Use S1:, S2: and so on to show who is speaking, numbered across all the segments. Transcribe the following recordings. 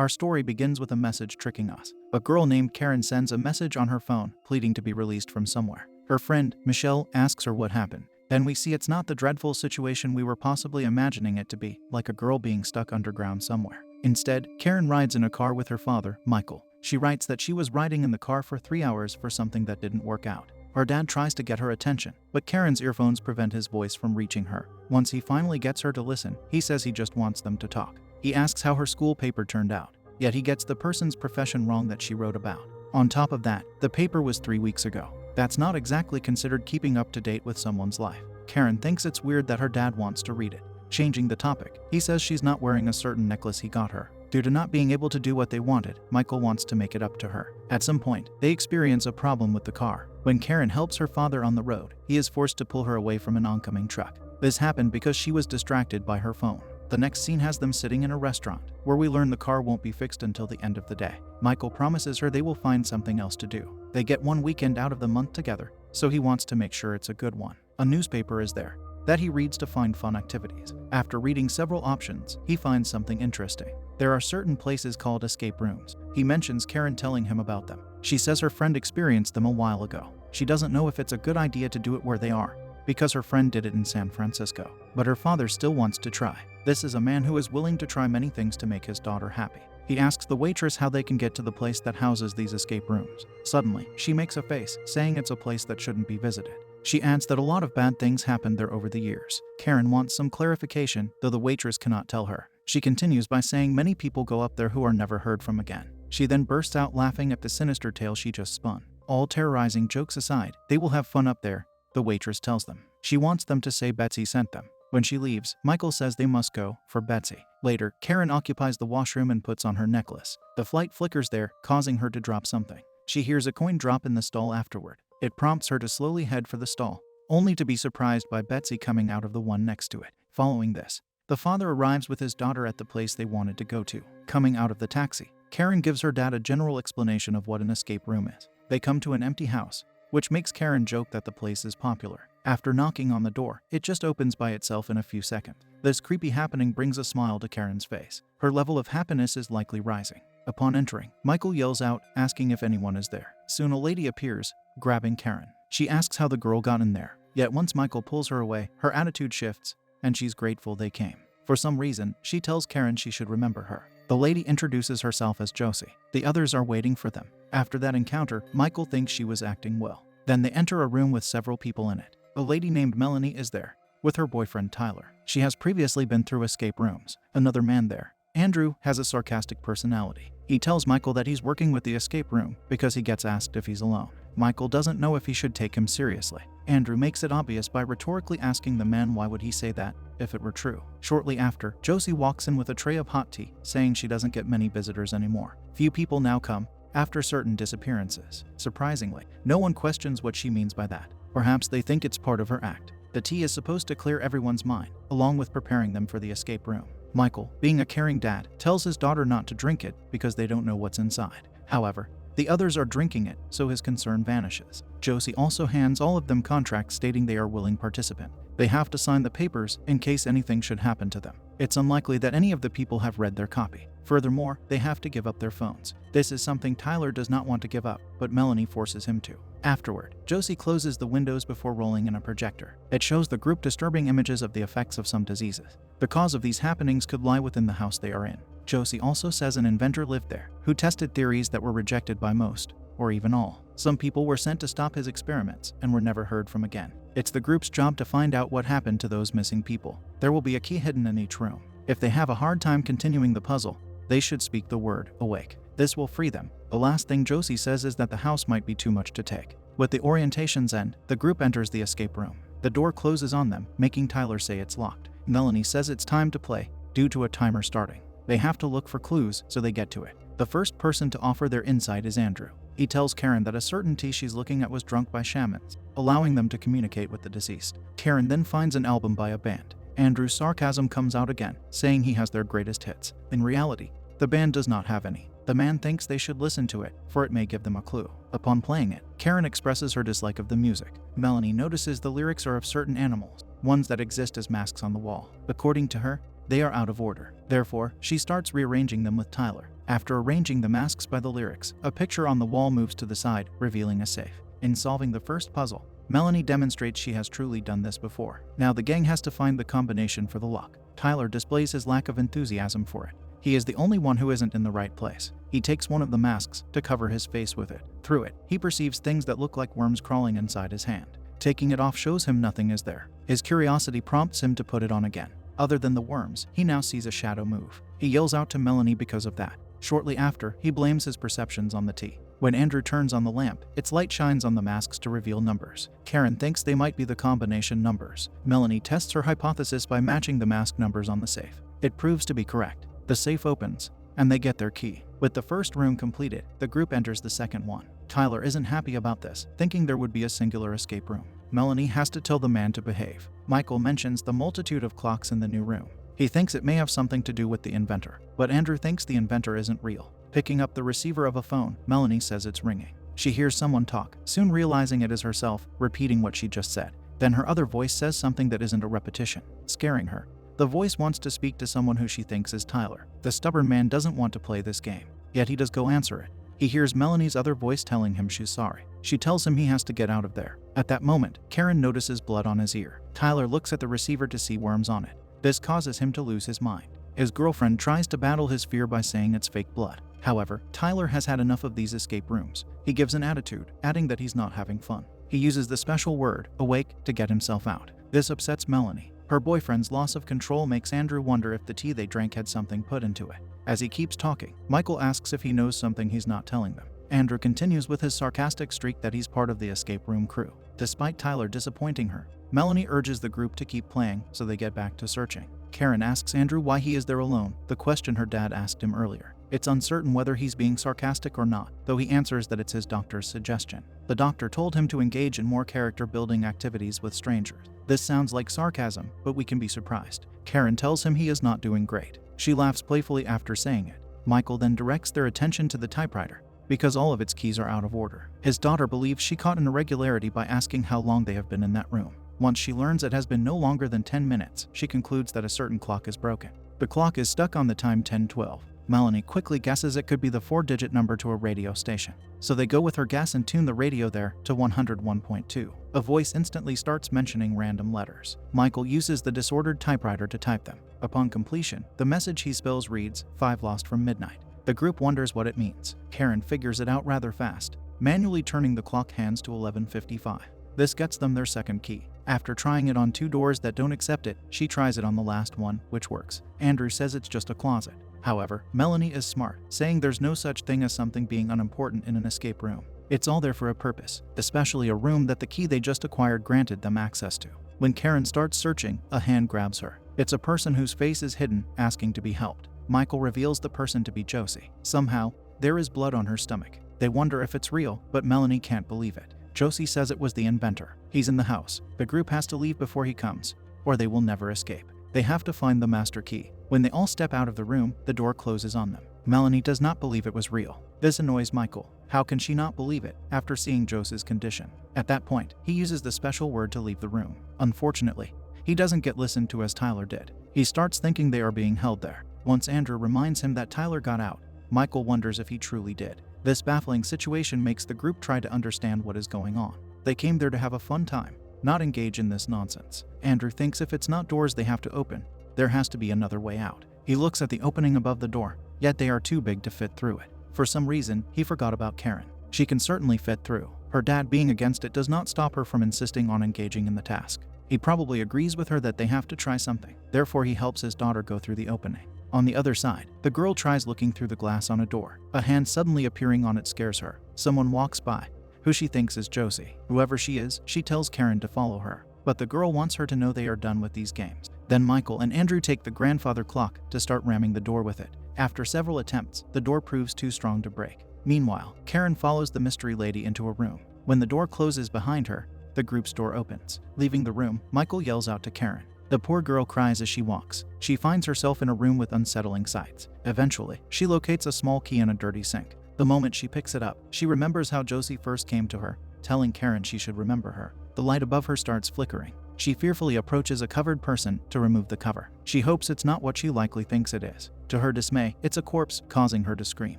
S1: Our story begins with a message tricking us. A girl named Karen sends a message on her phone, pleading to be released from somewhere. Her friend, Michelle, asks her what happened. Then we see it's not the dreadful situation we were possibly imagining it to be, like a girl being stuck underground somewhere. Instead, Karen rides in a car with her father, Michael. She writes that she was riding in the car for 3 hours for something that didn't work out. Her dad tries to get her attention, but Karen's earphones prevent his voice from reaching her. Once he finally gets her to listen, he says he just wants them to talk. He asks how her school paper turned out, yet he gets the person's profession wrong that she wrote about. On top of that, the paper was 3 weeks ago. That's not exactly considered keeping up to date with someone's life. Karen thinks it's weird that her dad wants to read it. Changing the topic, he says she's not wearing a certain necklace he got her. Due to not being able to do what they wanted, Michael wants to make it up to her. At some point, they experience a problem with the car. When Karen helps her father on the road, he is forced to pull her away from an oncoming truck. This happened because she was distracted by her phone. The next scene has them sitting in a restaurant, where we learn the car won't be fixed until the end of the day. Michael promises her they will find something else to do. They get one weekend out of the month together, so he wants to make sure it's a good one. A newspaper is there that he reads to find fun activities. After reading several options, he finds something interesting. There are certain places called escape rooms. He mentions Karen telling him about them. She says her friend experienced them a while ago. She doesn't know if it's a good idea to do it where they are, because her friend did it in San Francisco. But her father still wants to try. This is a man who is willing to try many things to make his daughter happy. He asks the waitress how they can get to the place that houses these escape rooms. Suddenly, she makes a face, saying it's a place that shouldn't be visited. She adds that a lot of bad things happened there over the years. Karen wants some clarification, though the waitress cannot tell her. She continues by saying many people go up there who are never heard from again. She then bursts out laughing at the sinister tale she just spun. All terrorizing jokes aside, they will have fun up there, the waitress tells them. She wants them to say Betsy sent them. When she leaves, Michael says they must go, for Betsy. Later, Karen occupies the washroom and puts on her necklace. The light flickers there, causing her to drop something. She hears a coin drop in the stall afterward. It prompts her to slowly head for the stall, only to be surprised by Betsy coming out of the one next to it. Following this, the father arrives with his daughter at the place they wanted to go to. Coming out of the taxi, Karen gives her dad a general explanation of what an escape room is. They come to an empty house, which makes Karen joke that the place is popular. After knocking on the door, it just opens by itself in a few seconds. This creepy happening brings a smile to Karen's face. Her level of happiness is likely rising. Upon entering, Michael yells out, asking if anyone is there. Soon a lady appears, grabbing Karen. She asks how the girl got in there. Yet once Michael pulls her away, her attitude shifts, and she's grateful they came. For some reason, she tells Karen she should remember her. The lady introduces herself as Josie. The others are waiting for them. After that encounter, Michael thinks she was acting well. Then they enter a room with several people in it. A lady named Melanie is there, with her boyfriend Tyler. She has previously been through escape rooms. Another man there, Andrew, has a sarcastic personality. He tells Michael that he's working with the escape room because he gets asked if he's alone. Michael doesn't know if he should take him seriously. Andrew makes it obvious by rhetorically asking the man why would he say that, if it were true. Shortly after, Josie walks in with a tray of hot tea, saying she doesn't get many visitors anymore. Few people now come after certain disappearances. Surprisingly, no one questions what she means by that. Perhaps they think it's part of her act. The tea is supposed to clear everyone's mind, along with preparing them for the escape room. Michael, being a caring dad, tells his daughter not to drink it because they don't know what's inside. However, the others are drinking it, so his concern vanishes. Josie also hands all of them contracts stating they are willing participants. They have to sign the papers in case anything should happen to them. It's unlikely that any of the people have read their copy. Furthermore, they have to give up their phones. This is something Tyler does not want to give up, but Melanie forces him to. Afterward, Josie closes the windows before rolling in a projector. It shows the group disturbing images of the effects of some diseases. The cause of these happenings could lie within the house they are in. Josie also says an inventor lived there, who tested theories that were rejected by most, or even all. Some people were sent to stop his experiments and were never heard from again. It's the group's job to find out what happened to those missing people. There will be a key hidden in each room. If they have a hard time continuing the puzzle, they should speak the word awake. This will free them. The last thing Josie says is that the house might be too much to take. With the orientations end, the group enters the escape room. The door closes on them, making Tyler say it's locked. Melanie says it's time to play, due to a timer starting. They have to look for clues, so they get to it. The first person to offer their insight is Andrew. He tells Karen that a certain tea she's looking at was drunk by shamans, allowing them to communicate with the deceased. Karen then finds an album by a band. Andrew's sarcasm comes out again, saying he has their greatest hits. In reality, the band does not have any. The man thinks they should listen to it, for it may give them a clue. Upon playing it, Karen expresses her dislike of the music. Melanie notices the lyrics are of certain animals, ones that exist as masks on the wall. According to her, They are out of order. Therefore, she starts rearranging them with Tyler. After arranging the masks by the lyrics, a picture on the wall moves to the side, revealing a safe. In solving the first puzzle, Melanie demonstrates she has truly done this before. Now the gang has to find the combination for the lock. Tyler displays his lack of enthusiasm for it. He is the only one who isn't in the right place. He takes one of the masks to cover his face with it. Through it, he perceives things that look like worms crawling inside his hand. Taking it off shows him nothing is there. His curiosity prompts him to put it on again. Other than the worms, he now sees a shadow move. He yells out to Melanie because of that. Shortly after, he blames his perceptions on the tea. When Andrew turns on the lamp, its light shines on the masks to reveal numbers. Karen thinks they might be the combination numbers. Melanie tests her hypothesis by matching the mask numbers on the safe. It proves to be correct. The safe opens, and they get their key. With the first room completed, the group enters the second one. Tyler isn't happy about this, thinking there would be a singular escape room. Melanie has to tell the man to behave. Michael mentions the multitude of clocks in the new room. He thinks it may have something to do with the inventor, but Andrew thinks the inventor isn't real. Picking up the receiver of a phone, Melanie says it's ringing. She hears someone talk, soon realizing it is herself, repeating what she just said. Then her other voice says something that isn't a repetition, scaring her. The voice wants to speak to someone who she thinks is Tyler. The stubborn man doesn't want to play this game, yet he does go answer it. He hears Melanie's other voice telling him she's sorry. She tells him he has to get out of there. At that moment, Karen notices blood on his ear. Tyler looks at the receiver to see worms on it. This causes him to lose his mind. His girlfriend tries to battle his fear by saying it's fake blood. However, Tyler has had enough of these escape rooms. He gives an attitude, adding that he's not having fun. He uses the special word, awake, to get himself out. This upsets Melanie. Her boyfriend's loss of control makes Andrew wonder if the tea they drank had something put into it. As he keeps talking, Michael asks if he knows something he's not telling them. Andrew continues with his sarcastic streak that he's part of the escape room crew. Despite Tyler disappointing her, Melanie urges the group to keep playing, so they get back to searching. Karen asks Andrew why he is there alone, the question her dad asked him earlier. It's uncertain whether he's being sarcastic or not, though he answers that it's his doctor's suggestion. The doctor told him to engage in more character-building activities with strangers. This sounds like sarcasm, but we can be surprised. Karen tells him he is not doing great. She laughs playfully after saying it. Michael then directs their attention to the typewriter, because all of its keys are out of order. His daughter believes she caught an irregularity by asking how long they have been in that room. Once she learns it has been no longer than 10 minutes, she concludes that a certain clock is broken. The clock is stuck on the time 10:12. Melanie quickly guesses it could be the 4-digit number to a radio station. So they go with her guess and tune the radio there to 101.2. A voice instantly starts mentioning random letters. Michael uses the disordered typewriter to type them. Upon completion, the message he spells reads, 5 lost from midnight. The group wonders what it means. Karen figures it out rather fast, manually turning the clock hands to 11:55. This gets them their second key. After trying it on 2 doors that don't accept it, she tries it on the last one, which works. Andrew says it's just a closet. However, Melanie is smart, saying there's no such thing as something being unimportant in an escape room. It's all there for a purpose, especially a room that the key they just acquired granted them access to. When Karen starts searching, a hand grabs her. It's a person whose face is hidden, asking to be helped. Michael reveals the person to be Josie. Somehow, there is blood on her stomach. They wonder if it's real, but Melanie can't believe it. Josie says it was the inventor. He's in the house. The group has to leave before he comes, or they will never escape. They have to find the master key. When they all step out of the room, the door closes on them. Melanie does not believe it was real. This annoys Michael. How can she not believe it after seeing Josie's condition? At that point, he uses the special word to leave the room. Unfortunately, he doesn't get listened to as Tyler did. He starts thinking they are being held there. Once Andrew reminds him that Tyler got out, Michael wonders if he truly did. This baffling situation makes the group try to understand what is going on. They came there to have a fun time, not engage in this nonsense. Andrew thinks if it's not doors they have to open, there has to be another way out. He looks at the opening above the door, yet they are too big to fit through it. For some reason, he forgot about Karen. She can certainly fit through. Her dad being against it does not stop her from insisting on engaging in the task. He probably agrees with her that they have to try something. Therefore, he helps his daughter go through the opening. On the other side, the girl tries looking through the glass on a door. A hand suddenly appearing on it scares her. Someone walks by, who she thinks is Josie. Whoever she is, she tells Karen to follow her. But the girl wants her to know they are done with these games. Then Michael and Andrew take the grandfather clock to start ramming the door with it. After several attempts, the door proves too strong to break. Meanwhile, Karen follows the mystery lady into a room. When the door closes behind her, the group's door opens. Leaving the room, Michael yells out to Karen. The poor girl cries as she walks. She finds herself in a room with unsettling sights. Eventually, she locates a small key in a dirty sink. The moment she picks it up, she remembers how Josie first came to her, telling Karen she should remember her. The light above her starts flickering. She fearfully approaches a covered person to remove the cover. She hopes it's not what she likely thinks it is. To her dismay, it's a corpse, causing her to scream.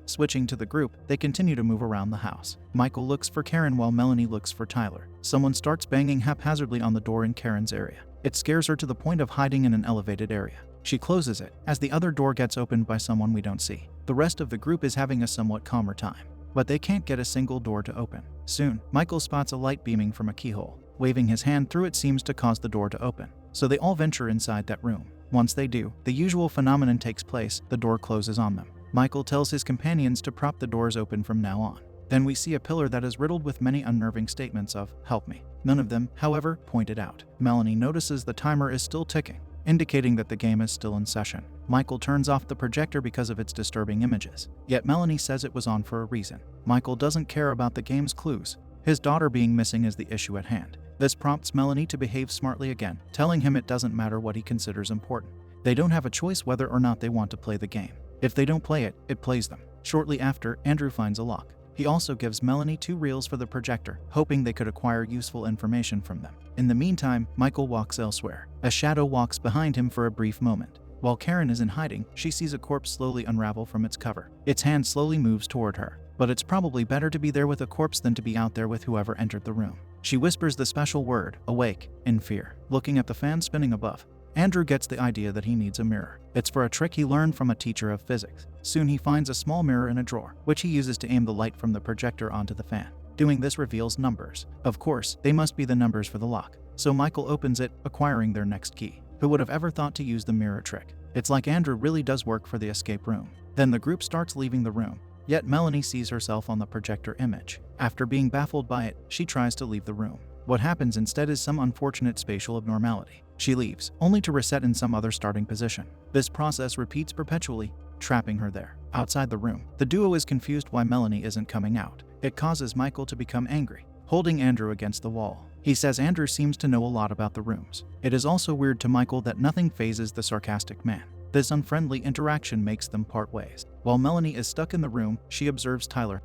S1: Switching to the group, they continue to move around the house. Michael looks for Karen while Melanie looks for Tyler. Someone starts banging haphazardly on the door in Karen's area. It scares her to the point of hiding in an elevated area. She closes it, as the other door gets opened by someone we don't see. The rest of the group is having a somewhat calmer time, but they can't get a single door to open. Soon, Michael spots a light beaming from a keyhole. Waving his hand through it seems to cause the door to open, so they all venture inside that room. Once they do, the usual phenomenon takes place, the door closes on them. Michael tells his companions to prop the doors open from now on. Then we see a pillar that is riddled with many unnerving statements of, "Help me." None of them, however, point it out. Melanie notices the timer is still ticking, indicating that the game is still in session. Michael turns off the projector because of its disturbing images. Yet Melanie says it was on for a reason. Michael doesn't care about the game's clues. His daughter being missing is the issue at hand. This prompts Melanie to behave smartly again, telling him it doesn't matter what he considers important. They don't have a choice whether or not they want to play the game. If they don't play it, it plays them. Shortly after, Andrew finds a lock. He also gives Melanie 2 reels for the projector, hoping they could acquire useful information from them. In the meantime, Michael walks elsewhere. A shadow walks behind him for a brief moment. While Karen is in hiding, she sees a corpse slowly unravel from its cover. Its hand slowly moves toward her. But it's probably better to be there with a corpse than to be out there with whoever entered the room. She whispers the special word, awake, in fear. Looking at the fan spinning above, Andrew gets the idea that he needs a mirror. It's for a trick he learned from a teacher of physics. Soon he finds a small mirror in a drawer, which he uses to aim the light from the projector onto the fan. Doing this reveals numbers. Of course, they must be the numbers for the lock. So Michael opens it, acquiring their next key. Who would have ever thought to use the mirror trick? It's like Andrew really does work for the escape room. Then the group starts leaving the room. Yet Melanie sees herself on the projector image. After being baffled by it, she tries to leave the room. What happens instead is some unfortunate spatial abnormality. She leaves, only to reset in some other starting position. This process repeats perpetually, trapping her there. Outside the room, the duo is confused why Melanie isn't coming out. It causes Michael to become angry, holding Andrew against the wall. He says Andrew seems to know a lot about the rooms. It is also weird to Michael that nothing phases the sarcastic man. This unfriendly interaction makes them part ways. While Melanie is stuck in the room, she observes Tyler.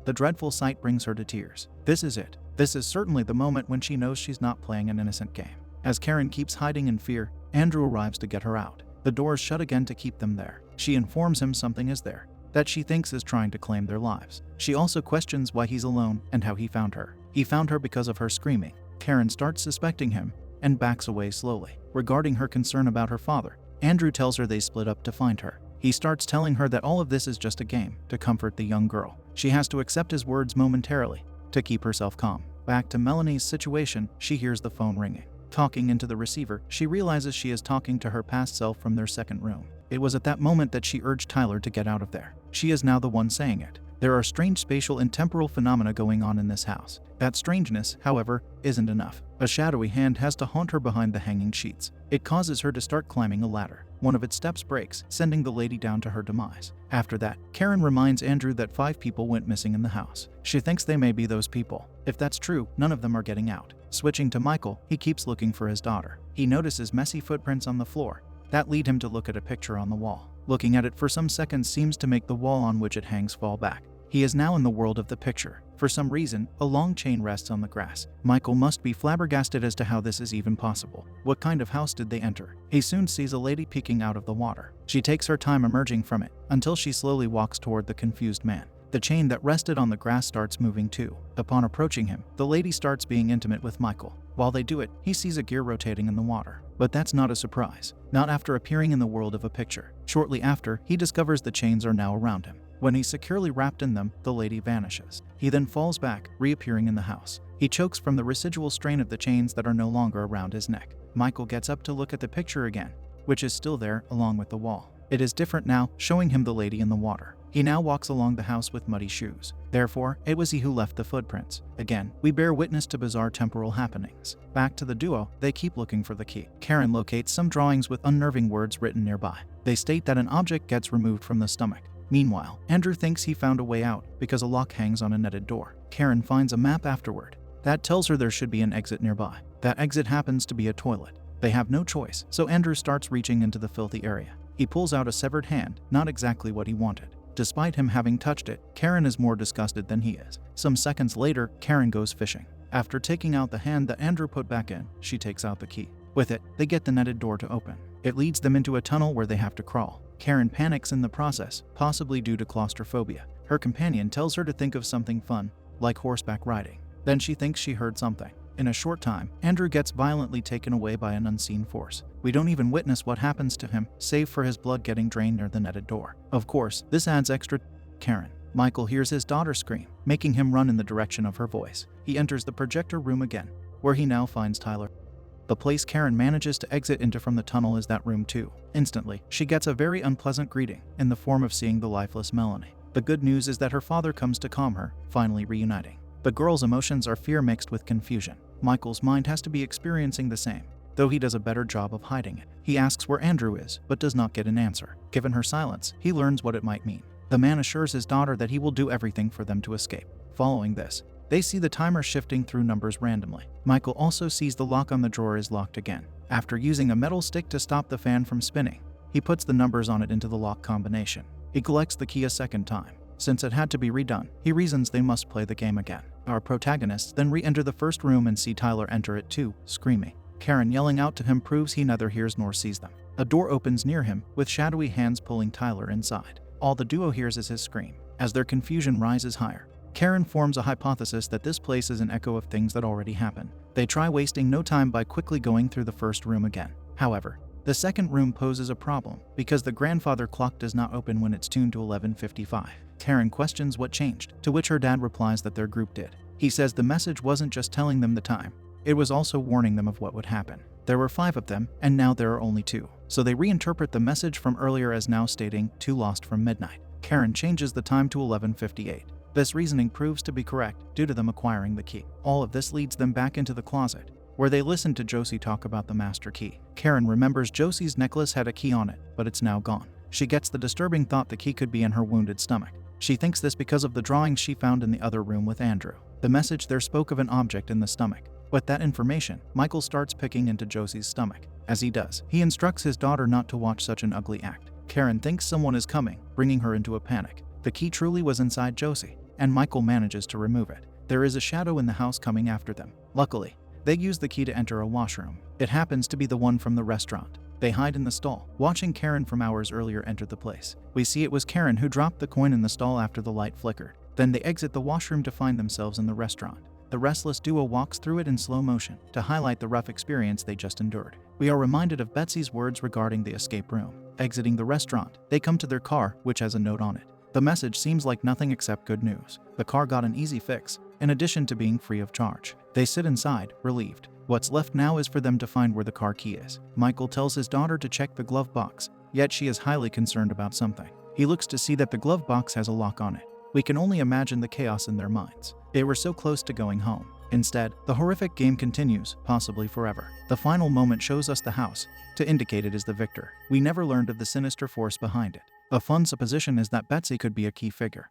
S1: The dreadful sight brings her to tears. This is it. This is certainly the moment when she knows she's not playing an innocent game. As Karen keeps hiding in fear, Andrew arrives to get her out. The doors shut again to keep them there. She informs him something is there, that she thinks is trying to claim their lives. She also questions why he's alone and how he found her. He found her because of her screaming. Karen starts suspecting him and backs away slowly. Regarding her concern about her father, Andrew tells her they split up to find her. He starts telling her that all of this is just a game to comfort the young girl. She has to accept his words momentarily to keep herself calm. Back to Melanie's situation, she hears the phone ringing. Talking into the receiver, she realizes she is talking to her past self from their second room. It was at that moment that she urged Tyler to get out of there. She is now the one saying it. There are strange spatial and temporal phenomena going on in this house. That strangeness, however, isn't enough. A shadowy hand has to haunt her behind the hanging sheets. It causes her to start climbing a ladder. One of its steps breaks, sending the lady down to her demise. After that, Karen reminds Andrew that 5 people went missing in the house. She thinks they may be those people. If that's true, none of them are getting out. Switching to Michael, he keeps looking for his daughter. He notices messy footprints on the floor that lead him to look at a picture on the wall. Looking at it for some seconds seems to make the wall on which it hangs fall back. He is now in the world of the picture. For some reason, a long chain rests on the grass. Michael must be flabbergasted as to how this is even possible. What kind of house did they enter? He soon sees a lady peeking out of the water. She takes her time emerging from it, until she slowly walks toward the confused man. The chain that rested on the grass starts moving too. Upon approaching him, the lady starts being intimate with Michael. While they do it, he sees a gear rotating in the water. But that's not a surprise. Not after appearing in the world of a picture. Shortly after, he discovers the chains are now around him. When he's securely wrapped in them, the lady vanishes. He then falls back, reappearing in the house. He chokes from the residual strain of the chains that are no longer around his neck. Michael gets up to look at the picture again, which is still there along with the wall. It is different now, showing him the lady in the water. He now walks along the house with muddy shoes. Therefore, it was he who left the footprints. Again, we bear witness to bizarre temporal happenings. Back to the duo, they keep looking for the key. Karen locates some drawings with unnerving words written nearby. They state that an object gets removed from the stomach. Meanwhile, Andrew thinks he found a way out because a lock hangs on a netted door. Karen finds a map afterward. That tells her there should be an exit nearby. That exit happens to be a toilet. They have no choice, so Andrew starts reaching into the filthy area. He pulls out a severed hand, not exactly what he wanted. Despite him having touched it, Karen is more disgusted than he is. Some seconds later, Karen goes fishing. After taking out the hand that Andrew put back in, she takes out the key. With it, they get the netted door to open. It leads them into a tunnel where they have to crawl. Karen panics in the process, possibly due to claustrophobia. Her companion tells her to think of something fun, like horseback riding. Then she thinks she heard something. In a short time, Andrew gets violently taken away by an unseen force. We don't even witness what happens to him, save for his blood getting drained near the netted door. Of course, this adds extra Karen. Michael hears his daughter scream, making him run in the direction of her voice. He enters the projector room again, where he now finds Tyler. The place Karen manages to exit into from the tunnel is that room too. Instantly, she gets a very unpleasant greeting, in the form of seeing the lifeless Melanie. The good news is that her father comes to calm her, finally reuniting. The girl's emotions are fear mixed with confusion. Michael's mind has to be experiencing the same, though he does a better job of hiding it. He asks where Andrew is, but does not get an answer. Given her silence, he learns what it might mean. The man assures his daughter that he will do everything for them to escape. Following this, they see the timer shifting through numbers randomly. Michael also sees the lock on the drawer is locked again. After using a metal stick to stop the fan from spinning, he puts the numbers on it into the lock combination. He collects the key a second time. Since it had to be redone, he reasons they must play the game again. Our protagonists then re-enter the first room and see Tyler enter it too, screaming. Karen yelling out to him proves he neither hears nor sees them. A door opens near him, with shadowy hands pulling Tyler inside. All the duo hears is his scream. As their confusion rises higher, Karen forms a hypothesis that this place is an echo of things that already happened. They try wasting no time by quickly going through the first room again. However, the second room poses a problem, because the grandfather clock does not open when it's tuned to 11:55. Karen questions what changed, to which her dad replies that their group did. He says the message wasn't just telling them the time, it was also warning them of what would happen. There were 5 of them, and now there are only 2. So they reinterpret the message from earlier as now stating 2 lost from midnight. Karen changes the time to 11:58. This reasoning proves to be correct due to them acquiring the key. All of this leads them back into the closet, where they listen to Josie talk about the master key. Karen remembers Josie's necklace had a key on it, but it's now gone. She gets the disturbing thought the key could be in her wounded stomach. She thinks this because of the drawings she found in the other room with Andrew. The message there spoke of an object in the stomach. With that information, Michael starts picking into Josie's stomach. As he does, he instructs his daughter not to watch such an ugly act. Karen thinks someone is coming, bringing her into a panic. The key truly was inside Josie, and Michael manages to remove it. There is a shadow in the house coming after them. Luckily, they use the key to enter a washroom. It happens to be the one from the restaurant. They hide in the stall, watching Karen from hours earlier enter the place. We see it was Karen who dropped the coin in the stall after the light flickered. Then they exit the washroom to find themselves in the restaurant. The restless duo walks through it in slow motion to highlight the rough experience they just endured. We are reminded of Betsy's words regarding the escape room. Exiting the restaurant, they come to their car, which has a note on it. The message seems like nothing except good news. The car got an easy fix, in addition to being free of charge. They sit inside, relieved. What's left now is for them to find where the car key is. Michael tells his daughter to check the glove box, yet she is highly concerned about something. He looks to see that the glove box has a lock on it. We can only imagine the chaos in their minds. They were so close to going home. Instead, the horrific game continues, possibly forever. The final moment shows us the house, to indicate it is the victor. We never learned of the sinister force behind it. A fun supposition is that Betsy could be a key figure.